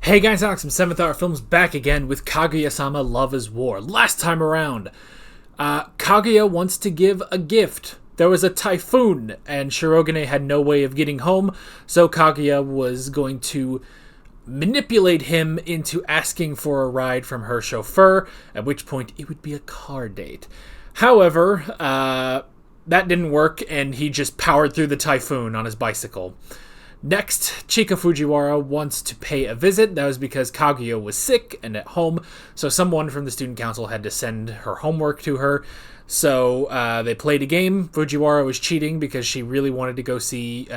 Hey guys, Alex from 7th Hour Films back again with Kaguya-Sama Love is War. Last time around, Kaguya wants to give a gift. There was a typhoon, and Shirogane had no way of getting home, so Kaguya was going to manipulate him into asking for a ride from her chauffeur, at which point it would be a car date. However, that didn't work, and he just powered through the typhoon on his bicycle. Next, Chika Fujiwara wants to pay a visit. That was because Kaguya was sick and at home, so someone from the student council had to send her homework to her. So they played a game. Fujiwara was cheating because she really wanted to go see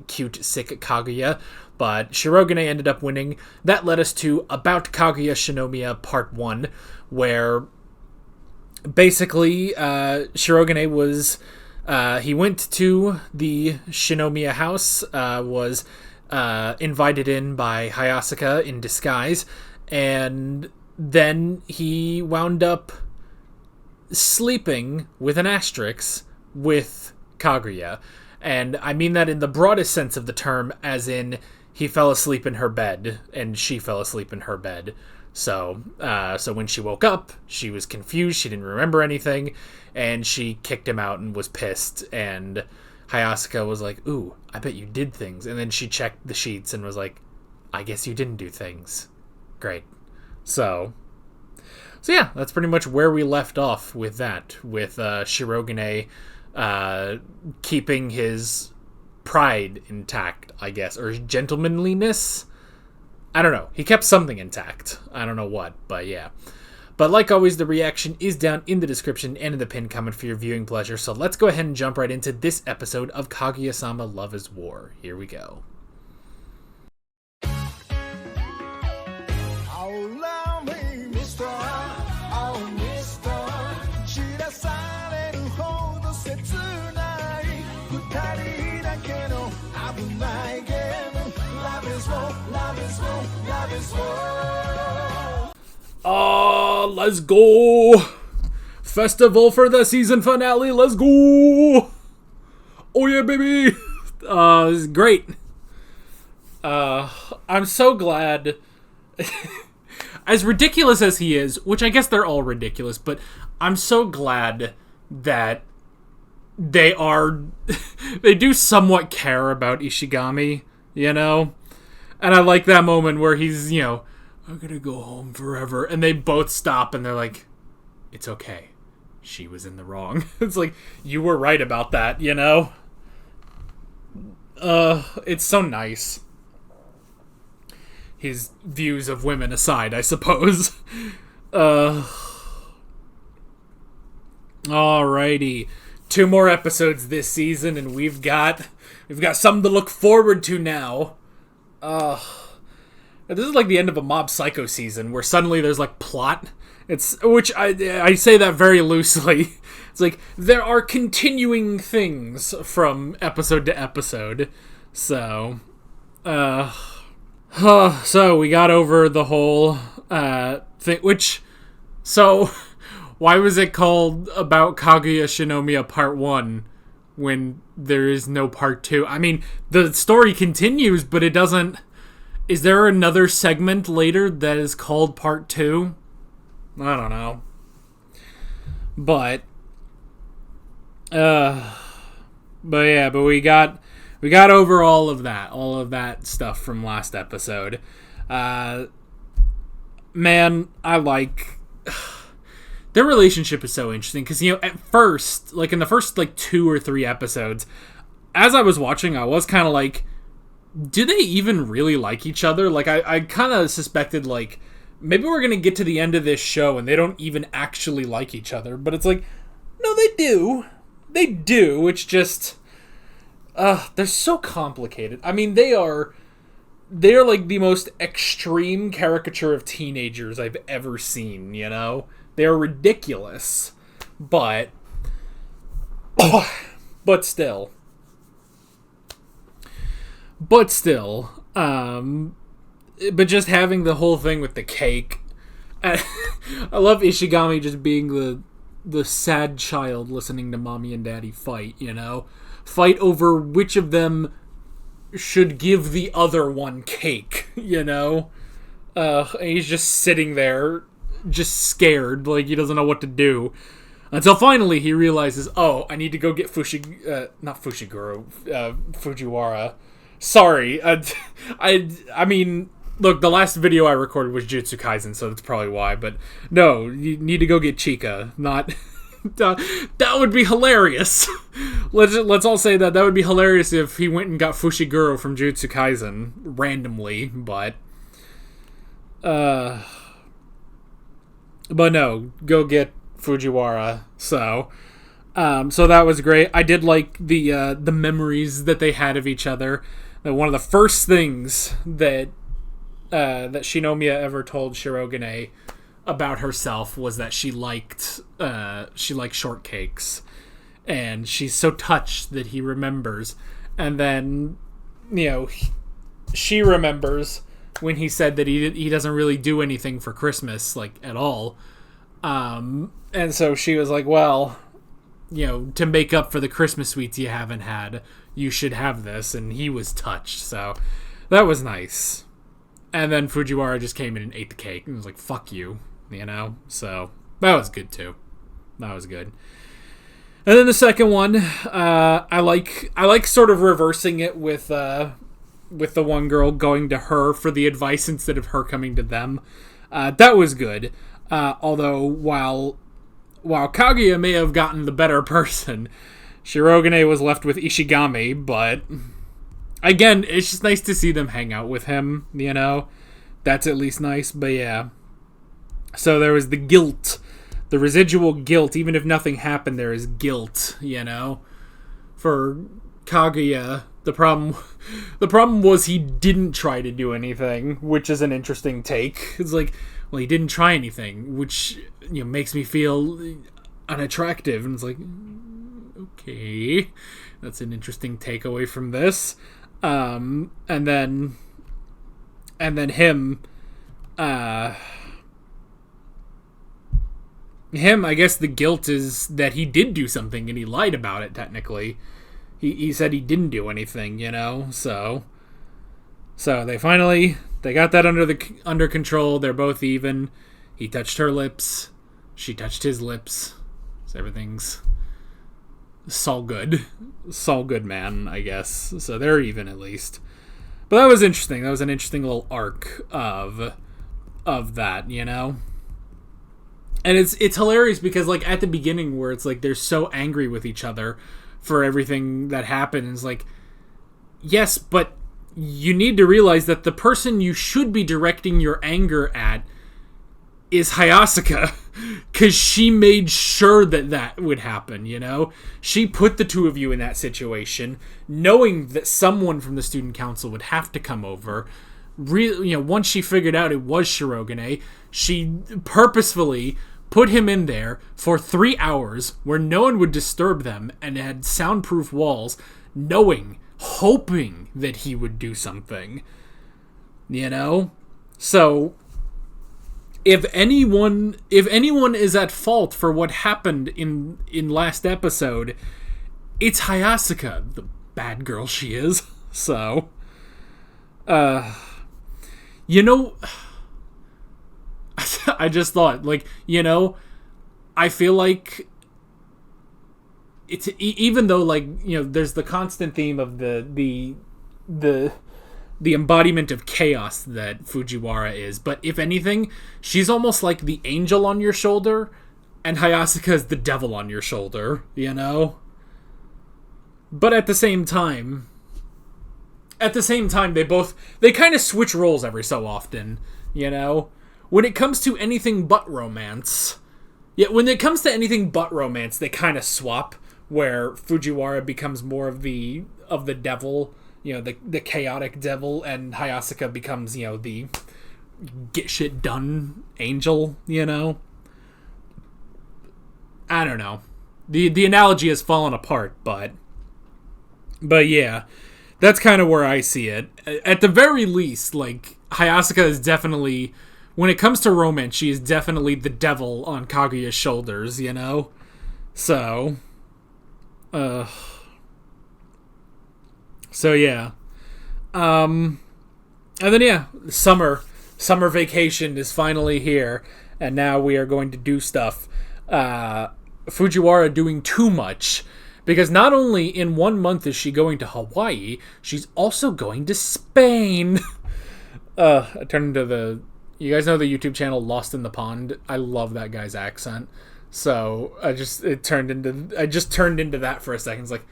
cute, sick Kaguya, but Shirogane ended up winning. That led us to About Kaguya Shinomiya Part 1, where basically Shirogane was... he went to the Shinomiya house, was invited in by Hayasaka in disguise, and then he wound up sleeping with an asterisk with Kaguya. And I mean that in the broadest sense of the term, as in he fell asleep in her bed, and she fell asleep in her bed. So when she woke up, she was confused, she didn't remember anything, and she kicked him out and was pissed, and Hayasaka was like, ooh, I bet you did things. And then she checked the sheets and was like, I guess you didn't do things. Great. So yeah, that's pretty much where we left off with that, with Shirogane keeping his pride intact, I guess, or his gentlemanliness. I don't know. He kept something intact. I don't know what, but yeah. But like always, the reaction is down in the description and in the pinned comment for your viewing pleasure. So let's go ahead and jump right into this episode of Kaguya-Sama Love is War. Here we go. Let's go! Festival for the season finale, let's go! Oh yeah, baby! This is great. I'm so glad... as ridiculous as he is, which I guess they're all ridiculous, but I'm so glad that they are... they do somewhat care about Ishigami, you know? And I like that moment where he's, you know, I'm gonna go home forever. And they both stop and they're like, it's okay. She was in the wrong. It's like, you were right about that, you know? It's so nice. His views of women aside, I suppose. Alrighty. 2 more episodes this season and we've got something to look forward to now. This is like the end of a Mob Psycho season where suddenly there's like plot. Which I say that very loosely. It's like there are continuing things from episode to episode. So we got over the whole thing, so why was it called About Kaguya Shinomiya Part 1 when there is no Part 2? I mean, the story continues, but it doesn't... Is there another segment later that is called Part 2? I don't know. But we got over all of that stuff from last episode. Man, I like... Their relationship is so interesting, because, you know, at first, like, in the first, like, 2 or 3 episodes, as I was watching, I was kind of like, do they even really like each other? Like, I kind of suspected, like, maybe we're going to get to the end of this show and they don't even actually like each other. But it's like, no, they do. They do. It's just, they're so complicated. I mean, they're like the most extreme caricature of teenagers I've ever seen, you know? They're ridiculous. But still, but just having the whole thing with the cake. I love Ishigami just being the sad child listening to mommy and daddy fight, you know? Fight over which of them should give the other one cake, you know? And he's just sitting there, just scared, like he doesn't know what to do. Until finally he realizes, oh, I need to go get Fujiwara. Sorry. I mean, look, the last video I recorded was Jujutsu Kaisen, so that's probably why. But no, you need to go get Chika. Not that would be hilarious. Let's all say that would be hilarious if he went and got Fushiguro from Jujutsu Kaisen randomly. But no, go get Fujiwara. So that was great. I did like the memories that they had of each other. One of the first things that Shinomiya ever told Shirogane about herself was that she liked shortcakes, and she's so touched that he remembers. And then, she remembers when he said that he doesn't really do anything for Christmas, like, at all. And so she was like, well, to make up for the Christmas sweets you haven't had, you should have this. And he was touched. So that was nice. And then Fujiwara just came in and ate the cake and was like, fuck you, So that was good too. That was good. And then the second one, I like sort of reversing it with the one girl going to her for the advice instead of her coming to them. That was good. Although while Kaguya may have gotten the better person, Shirogane was left with Ishigami. But again, it's just nice to see them hang out with him. That's at least nice. But yeah. So there was the guilt. The residual guilt, even if nothing happened, there is guilt, for Kaguya. The problem was he didn't try to do anything, which is an interesting take. It's like, well, he didn't try anything, which makes me feel unattractive, and it's like, okay, that's an interesting takeaway from this. And then him, I guess the guilt is that he did do something and he lied about it. Technically, he said he didn't do anything, So they got that under control. They're both even. He touched her lips, she touched his lips. So everything's all good, man. I guess so. They're even at least. But that was interesting. That was an interesting little arc of that, And it's hilarious because, like, at the beginning where it's like they're so angry with each other for everything that happened, it's like, yes, but you need to realize that the person you should be directing your anger at is Hayasaka, because she made sure that would happen, She put the two of you in that situation, knowing that someone from the student council would have to come over. Once she figured out it was Shirogane, she purposefully put him in there for 3 hours where no one would disturb them and had soundproof walls, hoping that he would do something. So if anyone is at fault for what happened in last episode, it's Hayasaka, the bad girl she is. So I just thought, I feel like it's, even though, there's the constant theme of the embodiment of chaos that Fujiwara is, but if anything, she's almost like the angel on your shoulder, and Hayasaka is the devil on your shoulder, But at the same time, they kind of switch roles every so often, When it comes to anything but romance, they kind of swap, where Fujiwara becomes more of the devil, the chaotic devil, and Hayasaka becomes, the get shit done angel, I don't know. The analogy has fallen apart, but yeah, that's kind of where I see it. At the very least, Hayasaka is definitely, when it comes to romance, she is definitely the devil on Kaguya's shoulders, So, so yeah. And then, yeah, summer Summer vacation is finally here, and now we are going to do stuff. Fujiwara doing too much, because not only in 1 month is she going to Hawaii, she's also going to Spain. I turned into the... You guys know the YouTube channel Lost in the Pond? I love that guy's accent. So I just turned into that for a second. It's like,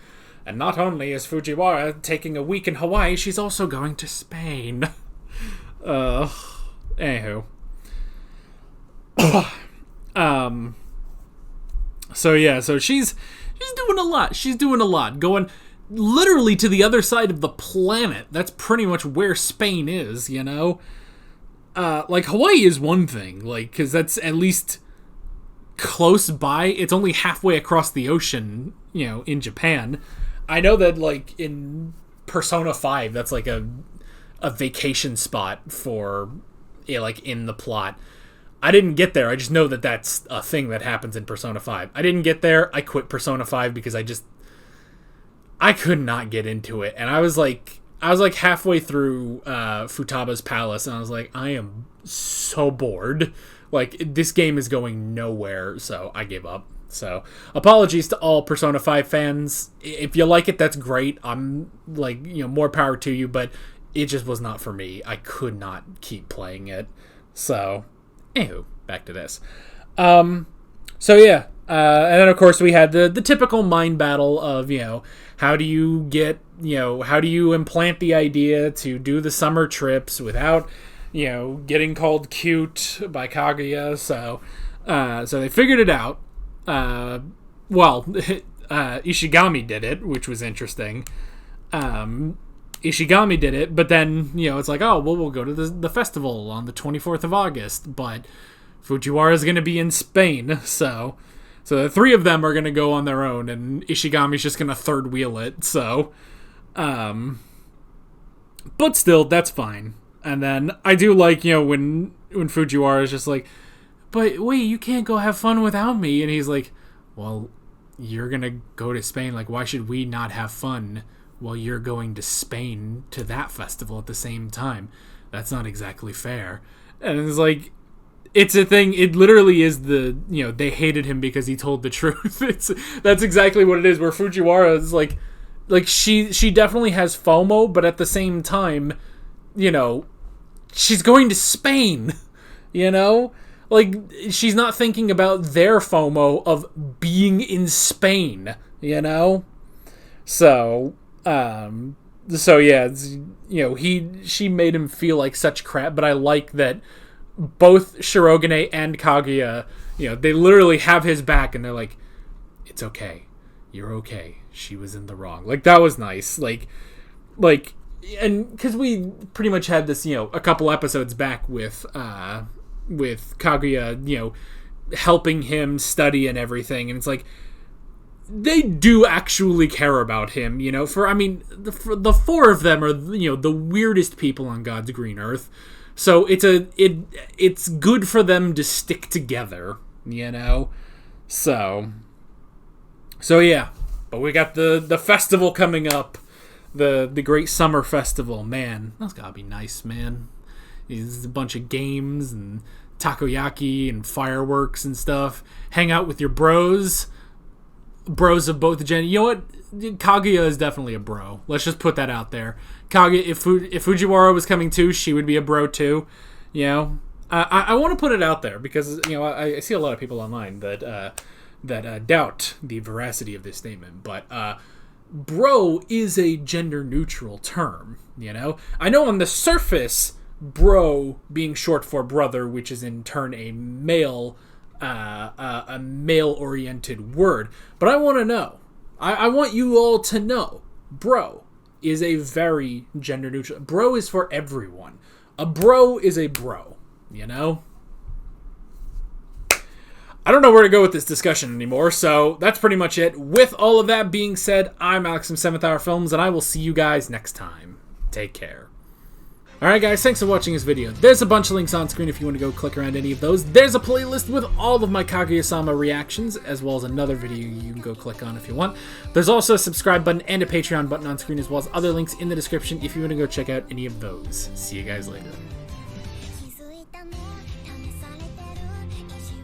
and not only is Fujiwara taking a week in Hawaii, she's also going to Spain. Anywho. So she's doing a lot. She's doing a lot. Going literally to the other side of the planet. That's pretty much where Spain is, you know? Like, Hawaii is one thing, like, because that's at least close by. It's only halfway across the ocean, you know, in Japan. I know that, like, in Persona 5, that's like a vacation spot for, yeah, like, in the plot. I didn't get there. I just know that that's a thing that happens in Persona 5. I didn't get there. I quit Persona 5 because I could not get into it. And I was like halfway through Futaba's Palace, and I was like, I am so bored. Like, this game is going nowhere, so I gave up. So, apologies to all Persona 5 fans. If you like it, that's great. I'm, like, you know, more power to you, but it just was not for me. I could not keep playing it. So, anywho, back to this. And then, of course, we had the typical mind battle of, you know, how do you implant the idea to do the summer trips without, you know, getting called cute by Kaguya. So they figured it out. Ishigami did it, which was interesting. Ishigami did it, but then, you know, it's like, oh, well, we'll go to the festival on the 24th of August, but Fujiwara is going to be in Spain, so the three of them are going to go on their own, and Ishigami's just going to third wheel it, so, but still, that's fine. And then I do like, you know, when Fujiwara is just like, but wait, you can't go have fun without me, and he's like, well, you're going to go to Spain, like, why should we not have fun while you're going to Spain to that festival at the same time? That's not exactly fair. And it's like, it's a thing. It literally is they hated him because he told the truth. That's exactly what it is, where Fujiwara is like she definitely has FOMO, but at the same time, you know, she's going to Spain, you know? Like, she's not thinking about their FOMO of being in Spain, you know? So yeah, you know, she made him feel like such crap, but I like that both Shirogane and Kaguya, you know, they literally have his back, and they're like, it's okay. You're okay. She was in the wrong. Like, that was nice. Like, and because we pretty much had this, you know, a couple episodes back with Kaguya, you know, helping him study and everything, and it's like, they do actually care about him, you know. The four of them are, you know, the weirdest people on God's green earth. So it's good for them to stick together, you know. So yeah. But we got the festival coming up, the Great Summer Festival. Man, that's gotta be nice, man. There's a bunch of games and takoyaki and fireworks and stuff. Hang out with your bros of both gen. You know what? Kaguya is definitely a bro. Let's just put that out there. Kaguya, if Fujiwara was coming too, she would be a bro too. You know, I want to put it out there because, you know, I see a lot of people online that doubt the veracity of this statement. But bro is a gender neutral term. You know, I know on the surface, bro being short for brother, which is in turn a male oriented word, but I want to know. I want you all to know, bro is a very gender neutral. Bro is for everyone. A bro is a bro, you know? I don't know where to go with this discussion anymore, so that's pretty much it. With all of that being said, I'm Alex from 7th Hour Films, and I will see you guys next time. Take care. Alright guys, thanks for watching this video. There's a bunch of links on screen if you want to go click around any of those. There's a playlist with all of my Kaguya-Sama reactions, as well as another video you can go click on if you want. There's also a subscribe button and a Patreon button on screen, as well as other links in the description if you want to go check out any of those. See you guys later.